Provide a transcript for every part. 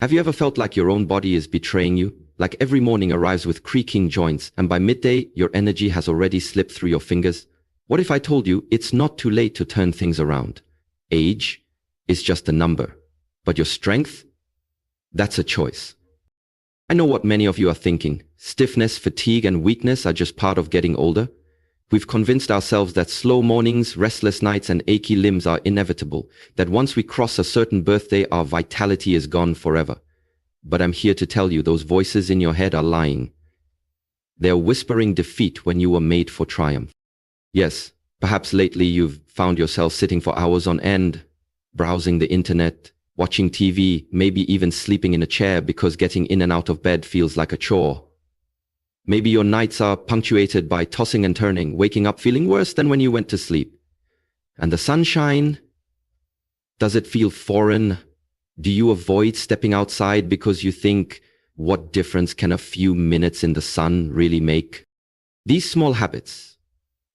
Have you ever felt like your own body is betraying you? Like every morning arrives with creaking joints, and by midday, your energy has already slipped through your fingers? What if I told you it's not too late to turn things around? Age is just a number, but your strength? That's a choice. I know what many of you are thinking. Stiffness, fatigue, and weakness are just part of getting older. We've convinced ourselves that slow mornings, restless nights, and achy limbs are inevitable, that once we cross a certain birthday, our vitality is gone forever. But I'm here to tell you those voices in your head are lying. They're whispering defeat when you were made for triumph. Yes, perhaps lately you've found yourself sitting for hours on end, browsing the internet, watching TV, maybe even sleeping in a chair because getting in and out of bed feels like a chore. Maybe your nights are punctuated by tossing and turning, waking up feeling worse than when you went to sleep. And the sunshine? Does it feel foreign? Do you avoid stepping outside because you think, what difference can a few minutes in the sun really make? These small habits,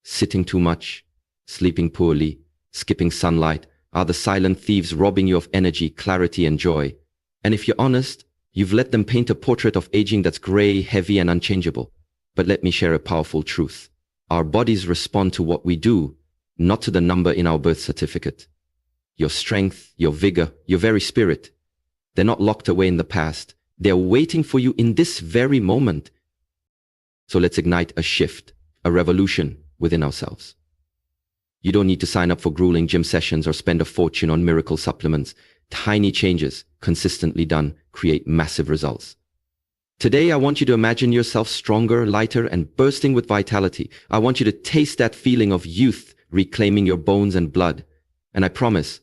sitting too much, sleeping poorly, skipping sunlight, are the silent thieves robbing you of energy, clarity, and joy. And if you're honest, you've let them paint a portrait of aging that's gray, heavy, and unchangeable. But let me share a powerful truth. Our bodies respond to what we do, not to the number in our birth certificate. Your strength, your vigor, your very spirit, they're not locked away in the past. They're waiting for you in this very moment. So let's ignite a shift, a revolution within ourselves. You don't need to sign up for grueling gym sessions or spend a fortune on miracle supplements. Tiny changes, consistently done, create massive results. Today, I want you to imagine yourself stronger, lighter, and bursting with vitality. I want you to taste that feeling of youth reclaiming your bones and blood. And I promise,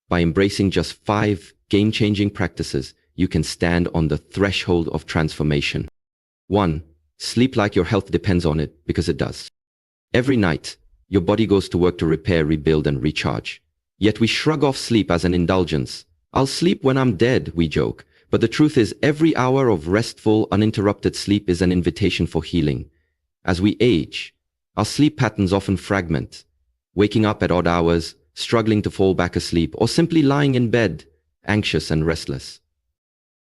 by embracing just 5 game-changing practices, you can stand on the threshold of transformation. 1. Sleep like your health depends on it, because it does. Every night, your body goes to work to repair, rebuild, and recharge. Yet we shrug off sleep as an indulgence. I'll sleep when I'm dead, we joke. But the truth is, every hour of restful, uninterrupted sleep is an invitation for healing. As we age, our sleep patterns often fragment, waking up at odd hours, struggling to fall back asleep, or simply lying in bed, anxious and restless.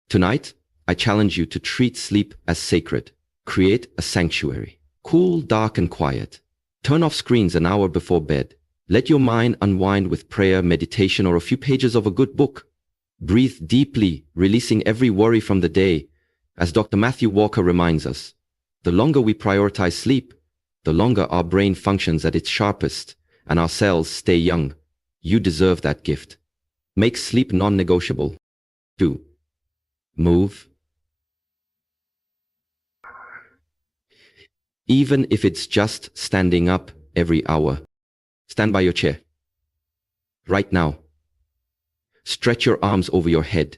Tonight, I challenge you to treat sleep as sacred. Create a sanctuary. Cool, dark, and quiet. Turn off screens an hour before bed. Let your mind unwind with prayer, meditation, or a few pages of a good book. Breathe deeply, releasing every worry from the day. As Dr. Matthew Walker reminds us, the longer we prioritize sleep, the longer our brain functions at its sharpest, and our cells stay young. You deserve that gift. Make sleep non-negotiable. 2. Move. Even if it's just standing up every hour. Stand by your chair. Right now. Stretch your arms over your head.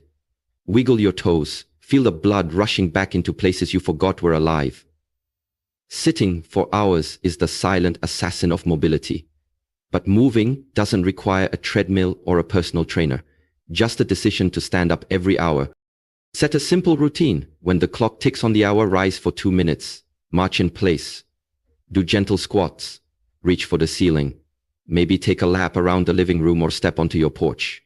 Wiggle your toes. Feel the blood rushing back into places you forgot were alive. Sitting for hours is the silent assassin of mobility. But moving doesn't require a treadmill or a personal trainer. Just a decision to stand up every hour. Set a simple routine. When the clock ticks on the hour, rise for 2 minutes. March in place. Do gentle squats. Reach for the ceiling. Maybe take a lap around the living room or step onto your porch.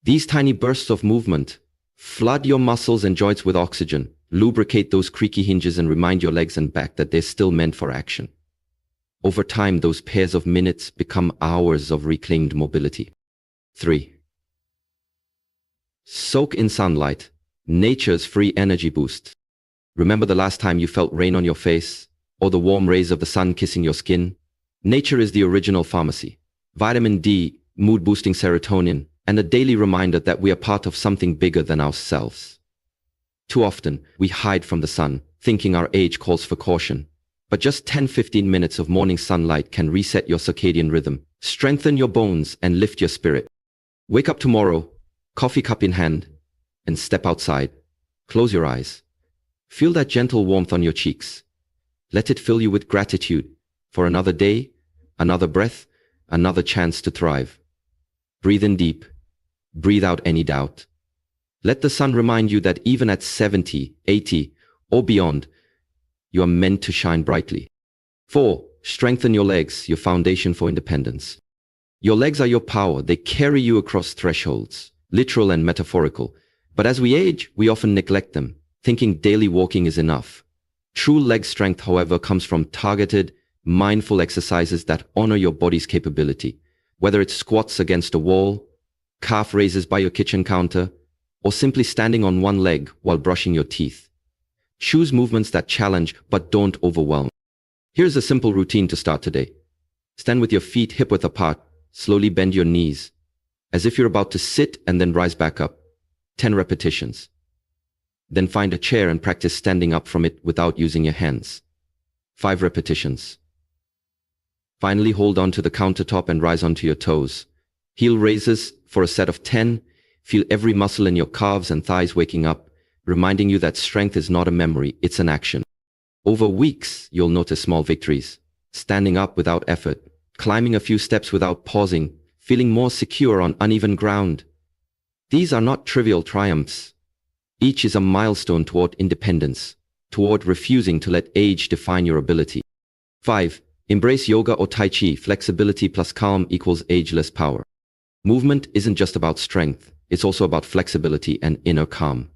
These tiny bursts of movement flood your muscles and joints with oxygen, lubricate those creaky hinges, and remind your legs and back that they're still meant for action. Over time, those pairs of minutes become hours of reclaimed mobility. 3. Soak in sunlight, nature's free energy boost. Remember the last time you felt rain on your face, or the warm rays of the sun kissing your skin? Nature is the original pharmacy. Vitamin D, mood-boosting serotonin, and a daily reminder that we are part of something bigger than ourselves. Too often, we hide from the sun, thinking our age calls for caution. But just 10-15 minutes of morning sunlight can reset your circadian rhythm, strengthen your bones, and lift your spirit. Wake up tomorrow, coffee cup in hand, and step outside. Close your eyes. Feel that gentle warmth on your cheeks. Let it fill you with gratitude for another day, another breath, another chance to thrive. Breathe in deep. Breathe out any doubt. Let the sun remind you that even at 70, 80, or beyond, you are meant to shine brightly. 4. Strengthen your legs, your foundation for independence. Your legs are your power. They carry you across thresholds, literal and metaphorical. But as we age, we often neglect them, thinking daily walking is enough. True leg strength, however, comes from targeted, mindful exercises that honor your body's capability. Whether it's squats against a wall, calf raises by your kitchen counter, or simply standing on one leg while brushing your teeth. Choose movements that challenge but don't overwhelm. Here's a simple routine to start today. Stand with your feet hip-width apart, slowly bend your knees, as if you're about to sit and then rise back up. 10 repetitions. Then find a chair and practice standing up from it without using your hands. 5 repetitions. Finally, hold on to the countertop and rise onto your toes. Heel raises for a set of 10. Feel every muscle in your calves and thighs waking up, reminding you that strength is not a memory, it's an action. Over weeks, you'll notice small victories. Standing up without effort, climbing a few steps without pausing, feeling more secure on uneven ground. These are not trivial triumphs. Each is a milestone toward independence, toward refusing to let age define your ability. 5. Embrace yoga or tai chi. Flexibility plus calm equals ageless power. Movement isn't just about strength, it's also about flexibility and inner calm.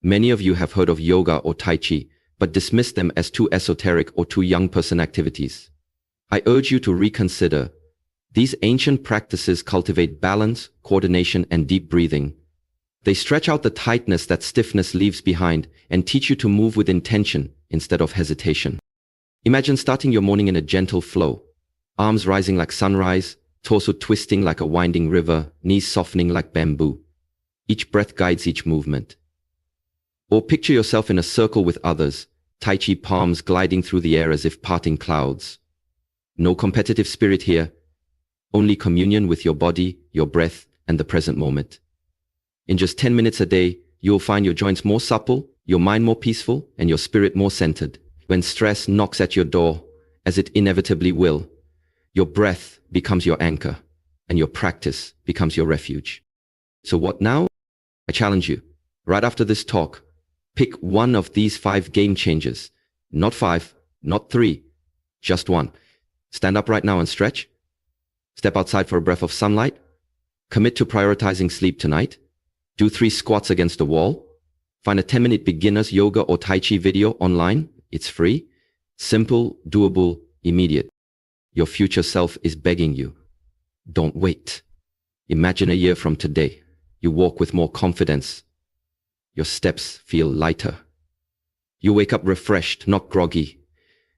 Many of you have heard of yoga or tai chi, but dismiss them as too esoteric or too young person activities. I urge you to reconsider. These ancient practices cultivate balance, coordination, and deep breathing. They stretch out the tightness that stiffness leaves behind and teach you to move with intention instead of hesitation. Imagine starting your morning in a gentle flow. Arms rising like sunrise, torso twisting like a winding river, knees softening like bamboo. Each breath guides each movement. Or picture yourself in a circle with others, Tai Chi palms gliding through the air as if parting clouds. No competitive spirit here, only communion with your body, your breath, and the present moment. In just 10 minutes a day, you'll find your joints more supple, your mind more peaceful, and your spirit more centered. When stress knocks at your door, as it inevitably will, your breath becomes your anchor, and your practice becomes your refuge. So what now? I challenge you, right after this talk, pick one of these 5 game changers. Not 5, not 3, just one. Stand up right now and stretch. Step outside for a breath of sunlight. Commit to prioritizing sleep tonight. Do 3 squats against a wall. Find a 10-minute beginner's yoga or Tai Chi video online. It's free, simple, doable, immediate. Your future self is begging you. Don't wait. Imagine a year from today. You walk with more confidence. Your steps feel lighter. You wake up refreshed, not groggy.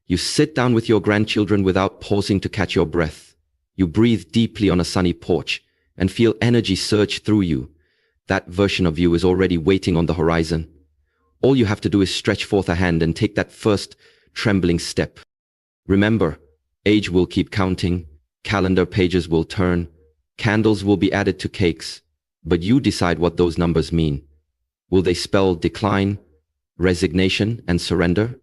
You sit down with your grandchildren without pausing to catch your breath. You breathe deeply on a sunny porch and feel energy surge through you. That version of you is already waiting on the horizon. All you have to do is stretch forth a hand and take that first trembling step. Remember, age will keep counting, calendar pages will turn, candles will be added to cakes, but you decide what those numbers mean. Will they spell decline, resignation, and surrender?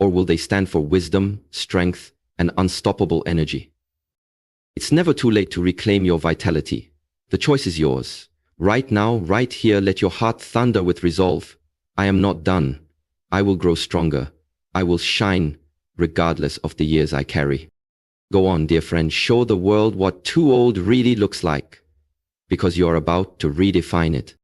Or will they stand for wisdom, strength, and unstoppable energy? It's never too late to reclaim your vitality. The choice is yours. Right now, right here, let your heart thunder with resolve. I am not done. I will grow stronger. I will shine, regardless of the years I carry. Go on, dear friend, show the world what too old really looks like, because you're about to redefine it.